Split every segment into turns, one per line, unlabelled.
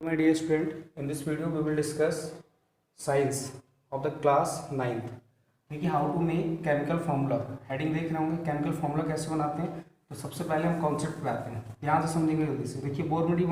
My dear student, in this video we will discuss science of the class 9th. देखिए how to make chemical formula. Heading देख रहे होंगे, chemical formula कैसे बनाते हैं। तो सबसे पहले हम कॉन्सेप्ट पे आते हैं, ध्यान से समझेंगे जल्दी से। देखिए बोरबरी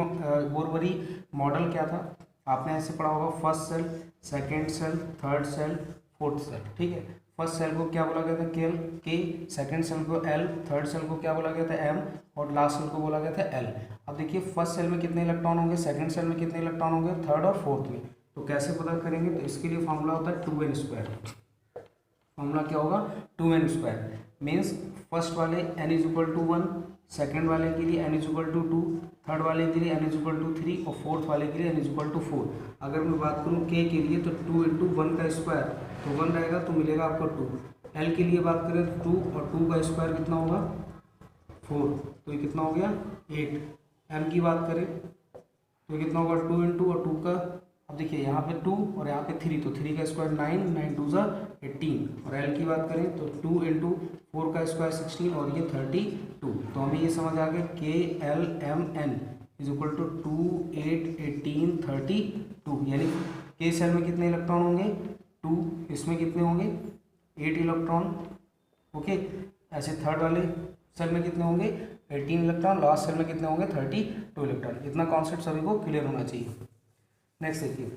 मॉडल क्या था, आपने ऐसे पढ़ा होगा, first shell, second shell, third shell, fourth shell. ठीक है, फर्स्ट सेल को क्या बोला गया था, के, सेकेंड सेल को एल, थर्ड सेल को क्या बोला गया था, एम, और लास्ट सेल को बोला गया था एल। अब देखिए फर्स्ट सेल में कितने इलेक्ट्रॉन होंगे, सेकंड सेल में कितने इलेक्ट्रॉन होंगे, थर्ड और फोर्थ में। तो कैसे पता करेंगे, तो इसके लिए फॉर्मूला होता है 2n²। फॉर्मूला क्या होगा, 2n²। मीन्स फर्स्ट वाले n = 1, सेकंड वाले के लिए n = 2, थर्ड वाले के लिए n = 3 और फोर्थ वाले के लिए n = 4। अगर मैं बात करूँ k के लिए तो 2 × 1 का स्क्वायर, तो 1 रहेगा तो मिलेगा आपको 2। l के लिए बात करें तो 2 और 2 का स्क्वायर कितना होगा, 4, तो ये कितना हो गया 8। m की बात करें तो ये कितना होगा 2 × और 2 का, अब देखिए यहाँ पे 2 और यहाँ पे 3, तो 3 का स्क्वायर 9, 9 2 ज़ा 18। और l की बात करें तो 2 × 4 का स्क्वायर 16 और ये 32। तो हमें ये समझ आ गया KLMN = 2, 8, 18, 32। यानी के सेल में कितने इलेक्ट्रॉन होंगे 2, इसमें कितने होंगे 8 इलेक्ट्रॉन। ओके, ऐसे थर्ड वाले सेल में कितने होंगे 18 इलेक्ट्रॉन, लास्ट सेल में कितने होंगे 32 इलेक्ट्रॉन। इतना कॉन्सेप्ट सभी को क्लियर होना चाहिए। नेक्स्ट देखिए,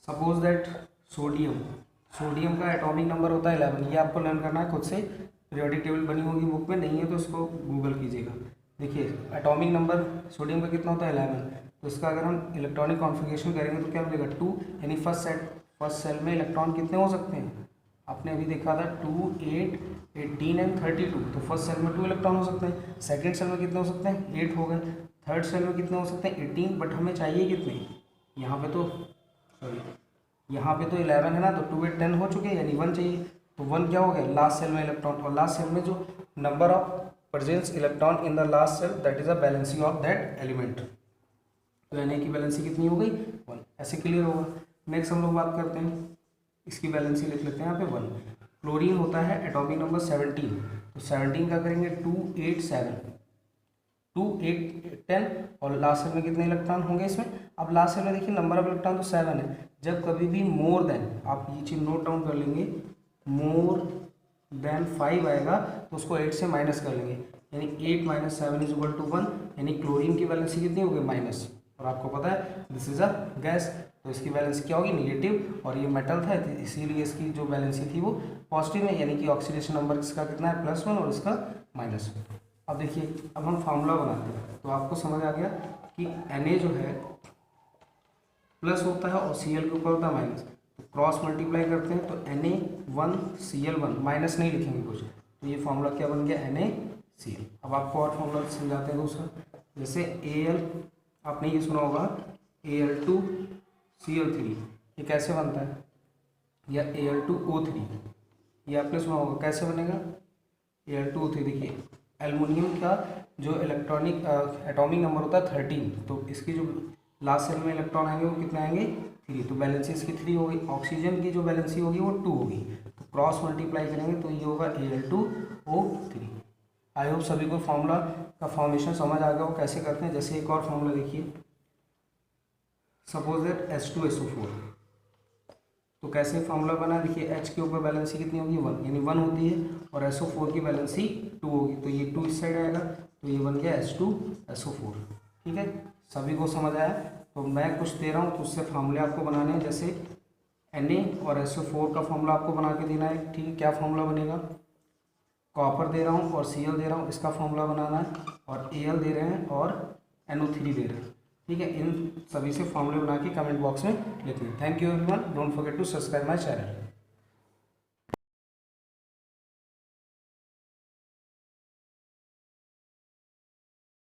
सपोज दैट सोडियम का एटॉमिक नंबर होता है 11। ये आपको लर्न करना है खुद से, पीरियोडिक टेबल बनी होगी बुक में, नहीं है तो इसको गूगल कीजिएगा। देखिए एटॉमिक नंबर सोडियम का कितना होता है 11, तो इसका अगर हम इलेक्ट्रॉनिक कॉन्फ़िगरेशन करेंगे तो क्या मिलेगा 2। यानी फर्स्ट सेल में इलेक्ट्रॉन कितने हो सकते हैं, आपने अभी देखा था 2, 8, 18 एंड 32। तो फर्स्ट सेल में 2 इलेक्ट्रॉन हो सकते हैं, सेकंड सेल में कितने हो सकते हैं 8 हो गए, थर्ड सेल में कितने हो सकते हैं 18। बट हमें चाहिए कितने, यहाँ पे तो 11 है ना, तो 2, 8, 10 हो चुके हैं, यानी 1 चाहिए। तो 1 क्या हो गया लास्ट सेल में इलेक्ट्रॉन, और लास्ट सेल में जो number of presence electron in the last shell that is a valency of that element. तो Na की बैलेंसी कितनी हो गई 1। ऐसे क्लियर होगा। नेक्स्ट हम लोग बात करते हैं, इसकी बैलेंसी लिख लेते हैं यहाँ पे 1। क्लोरीन होता है एटॉमिक नंबर 17, तो 17 का करेंगे 2, 8, 7, 2, 8, 10 और लास्ट सेल में कितने इलेक्ट्रॉन होंगे इसमें। अब लास्ट सेल में देखिए नंबर ऑफ इलेक्ट्रॉन तो 7 है। जब कभी भी मोर देन, आप ये चीज़ नोट डाउन कर लेंगे, मोर देन 5 आएगा तो उसको 8 से माइनस कर लेंगे, यानी 8 - 7 = 1। यानी क्लोरीन की बैलेंसी कितनी होगी माइनस। और आपको पता है दिस इज अ गैस, तो इसकी बैलेंसी क्या होगी नेगेटिव, और ये मेटल था इसीलिए इसकी जो बैलेंसी थी वो पॉजिटिव है। यानी कि ऑक्सीडेशन नंबर इसका कितना है +1 और इसका -1। अब देखिए, अब हम फार्मूला बनाते हैं, तो आपको समझ आ गया कि Na जो है प्लस होता है और Cl के ऊपर होता है माइनस। तो क्रॉस मल्टीप्लाई करते हैं तो Na1Cl1, माइनस नहीं लिखेंगे कुछ, तो ये फार्मूला क्या बन गया NaCl। अब आपको और फार्मूला समझाते हैं दूसरा, जैसे Al, आपने ये सुना होगा Al2Cl3, ये कैसे बनता है, या Al2O3, ये आपने सुना होगा कैसे बनेगा Al2O3। देखिए एल्युमिनियम का जो इलेक्ट्रॉनिक एटॉमिक नंबर होता है 13, तो इसकी जो लास्ट सेल में इलेक्ट्रॉन आएंगे वो कितने आएंगे 3, तो बैलेंसी इसकी 3 होगी। ऑक्सीजन की जो बैलेंसी होगी वो 2 होगी, तो क्रॉस मल्टीप्लाई करेंगे तो ये होगा Al2O3। आई होप सभी को फार्मूला का फॉर्मेशन समझ आ गया वो कैसे करते हैं। जैसे एक और फार्मूला देखिए, सपोज दैट H2SO4, तो कैसे फार्मूला बना, देखिए H के ऊपर बैलेंसी कितनी होगी 1, यानी 1 होती है, और SO4 की बैलेंसी 2 होगी, तो ये 2 इस साइड आएगा, तो ये बन गया H2SO4। ठीक है, सभी को समझ आया। तो मैं कुछ दे रहा हूँ तो उससे फार्मूले आपको बनाने हैं, जैसे Na और SO4 का फार्मूला आपको बना के देना है। ठीक है, क्या फार्मूला बनेगा, कॉपर दे रहा हूँ और Cl दे रहा हूँ, इसका फार्मूला बनाना है, और Al दे रहे हैं और NO3 दे रहे हैं। ठीक है, इन सभी से फॉर्मूले बना के कमेंट बॉक्स में लिखना है। Thank you everyone, don't forget to subscribe my channel.